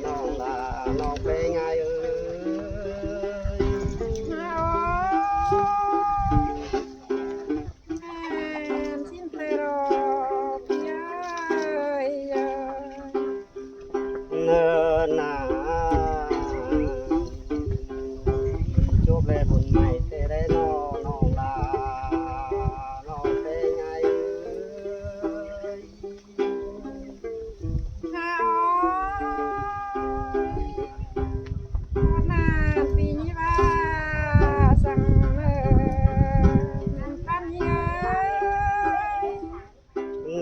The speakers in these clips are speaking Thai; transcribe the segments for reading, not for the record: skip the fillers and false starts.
น้องลาน้องเป็นไงเอ้เนินนาจบแล้วบุญใหม่เตได้น้องลาน้องเป็นไง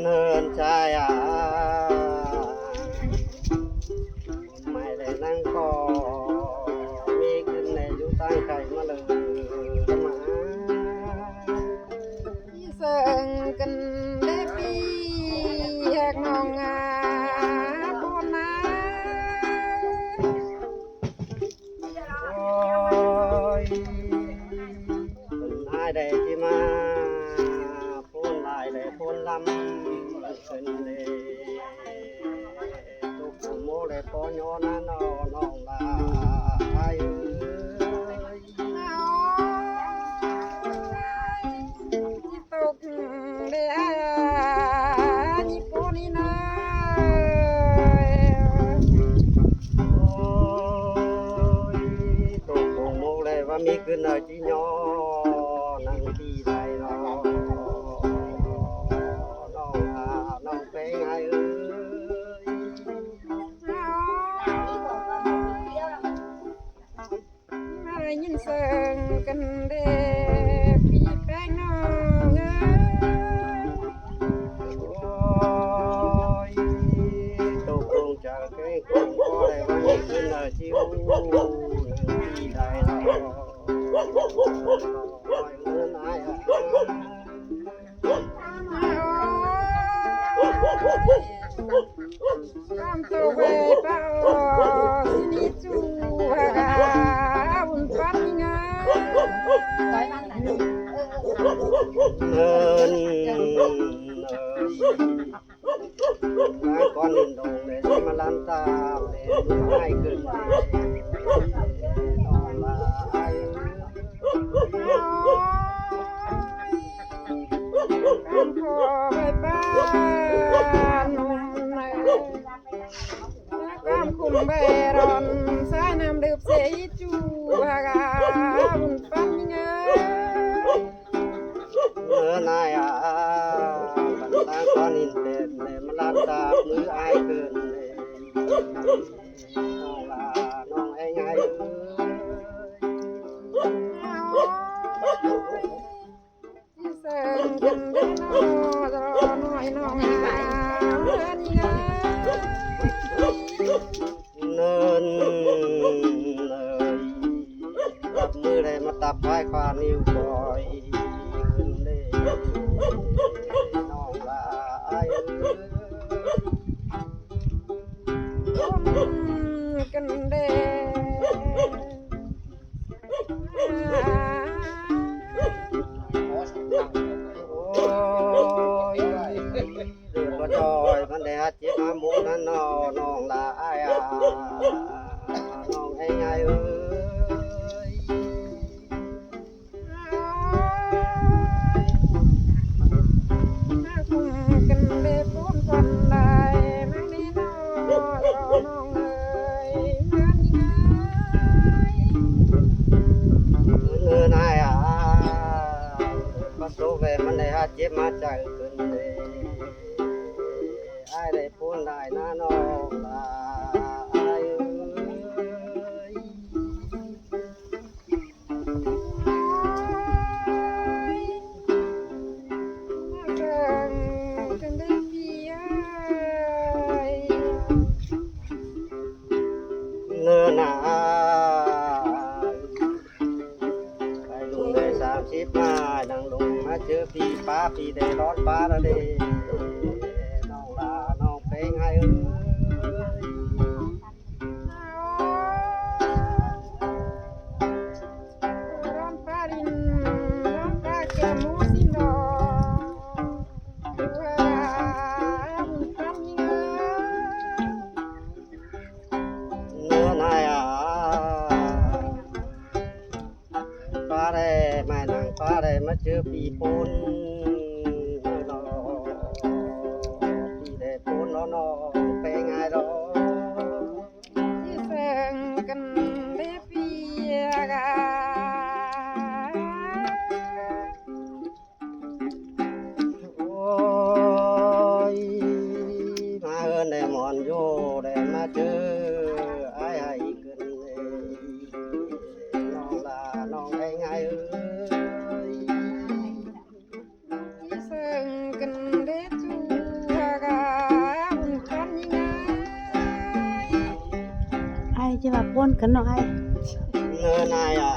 เนินชายไม่ได้นั่งคอมีขึ้นในอยู่ตั้งไก่มาเลยมา กันได้ปีแหกนองงาปนนา โอ้ยคนหายได้ที่มาพูนลายเลยพูนลำขึ้นเลยตุกโมเลยปอนโยนาน้องลาไอ้ตกเดียนี่ปนี่นะ โอ้ยตุกโมเลยว่ามีขึ้นเอาจีโยนั่งที่ใดน้องลาน้องเป็นไงมายินเสียงกันเด้ปีแป้งน้องเอ้ย โอ้ยตกลงจากแก่คนก็ได้ว่ามีขึ้นเอาจิวนั่งที่ใดน้องเงินอายCam tàu về bao xin đi chu hà buồn phát ngã เงินมาก่อนลินดงเลยมาลันตามเลยง่ายขึ้นน้องลาไอ้ Cam thò về ba nồng này Cam cùng về đòn sai nam được sẽ chu hà buồn phát ngã เมื่อนายกันตาก้อนหินเป็นเลยมาลันตามืออายเกินเลยน้องลาน้องไอ้ไงSơn cần đến nó rồi nói nó ngà lên ngà เนินเลยตับมือเลยมาตับพายควานิ้วบ่อยขึ้นเลยน้องลาไอ้ cần đê โอ้ยเดือดบ่จอยมันได้ฮัดเจ็บมาหมูนั่นน้องลาไอ้น้องไอ้ไงเอ้ย cần đê bốn con lại mang đi nó nong ơi mang đi ngay เงินนายประตูเวมันได้ฮัดเจ็บมาใจขึ้นเลยไอ้ได้พูนได้นะน้องลาไอ้เอ้ย cần đê phía เนื้อหนาไปลุงได้30มาดังลุงมาเจอพี่ป้าพี่ได้ร้อนป้าแล้วเด้น้องลาน้องเป็นไงเอ้ย Ron farin, ron pakai musim ปีปนนอปีได้ปนนอไปไงดอ ที่เสิงกันได้เปียกา โอ้ยมาเอินได้หมอนโยได้มาเจอไอ้ไอ้เกินเลยน้องลาน้องไอ้ไงเอ้ย ที่เสิงกันได้จูกาบุญกันยังไง ไอ้จะมาป้นกันเนาะไอ้ เนื้อนายอ่ะ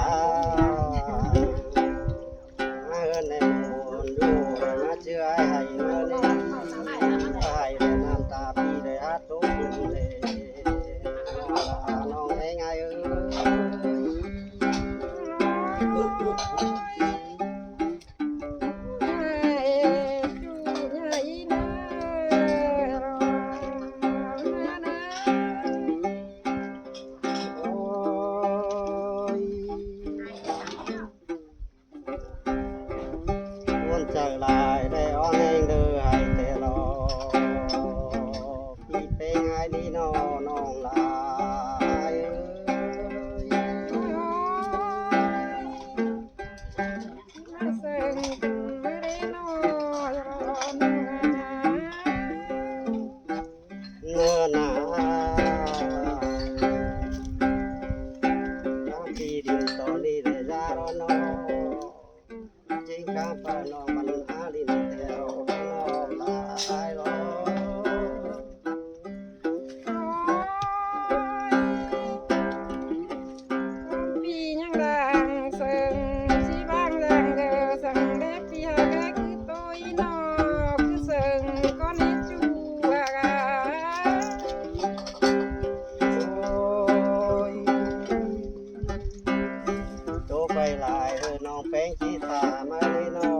มาเอินได้หมอนโยได้มาเจอไอ้ไอ้เนื้อนี่ไอ้ได้น้ำตาพี่ได้ฮัดทุกคนเลยน้องลาน้องไอ้ไงเอ้โอ้ยวนใจลายได้อ้อนเองเด้อให้แต่รอพี่เป็นไงดีน้อน้องลายเอ้ย เนื้อหนาน้ำที่ดินตอนนี้ได้ยารอนอจริงข้าปานอมันหาดินแถวนอลายรอ ปียังดังเสิงชีบางแรงเด้อสังเด็กปีหากะคือโตอีนอคือเสิงก็นิจูกา โอ้ยโตไปหลายน้องแป้งขี้ตามาเลยน้อ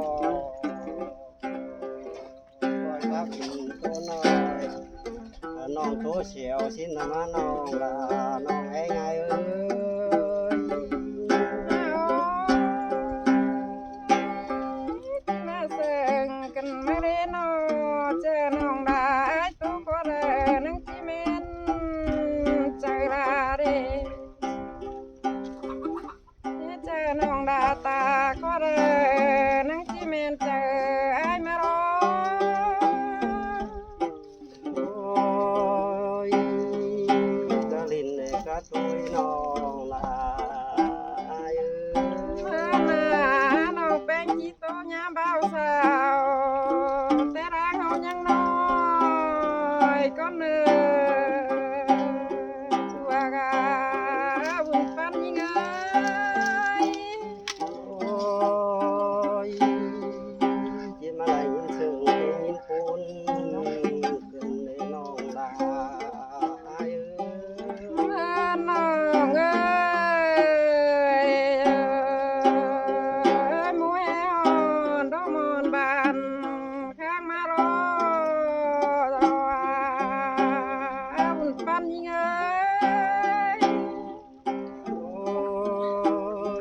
คอยพักกินตัวน้อยน้องโตเฉียวสินมาน้องลาน้องไอ้ไงเอ้ย มาเสิงกันมาเรนอเจอน้องได้ตัวก็เรนังจิเมนใจลาเรเจอน้องดาตาก็เรนังจิเมนเจอไอ้มารอ โอ้ยกะลินเนกะตุยน้องลาเอ้ย มาน้องเป็นจีโตยามเบาสาวแต่ร่างเขายังน้อยก็เนื้อชัวกาบุญปันยังไง โอ้ยจิมาไลยินซึ่งยินปูนขึ้นในน้องลาเอ้ย น้องเอ้ยมวยอ่อนดอกมอนบานข้างมารอบุญปันยังไง โอ้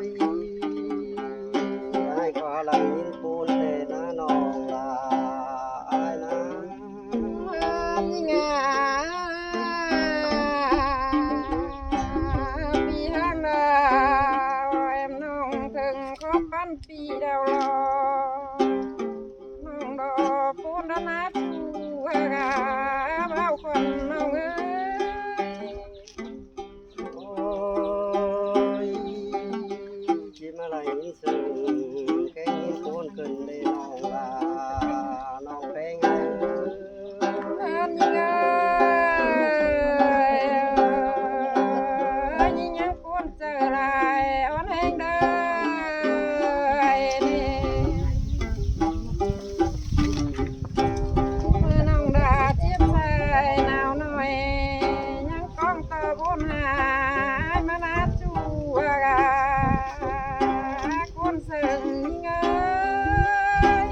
ยไอ้ก็ไลยินปูนแต่นะน้องลาเอ้ยนะ ปีห้างดาวแอมน้องถึงขอบปันปีเดาวรอน้องดอกปูนนาจูกาเบ้าคนน้องเอ้ย โอ้ยจิมาไลยินซึ่งแกยินปูนขึ้นในน้องลาน้องเป็นไง เอิ้นยังไงยิ่งยังปูนเจอลายอ่อนแห้งเด้อไอ้นี่ เมื่อน้องดาเจี๊ยบใส่หนาวหน่อยยังก้องตะบนหายมานาจูกาคนเสิงเงย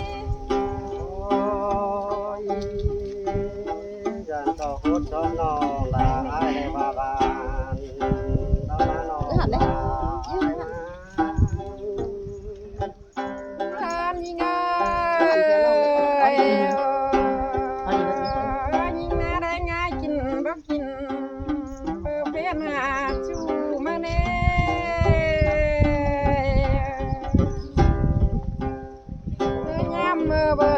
ยิ่งน่าได้ง่ายกินบ่กินเปิดเพลงหาชูมาเน่ยามเมื่อเบิ่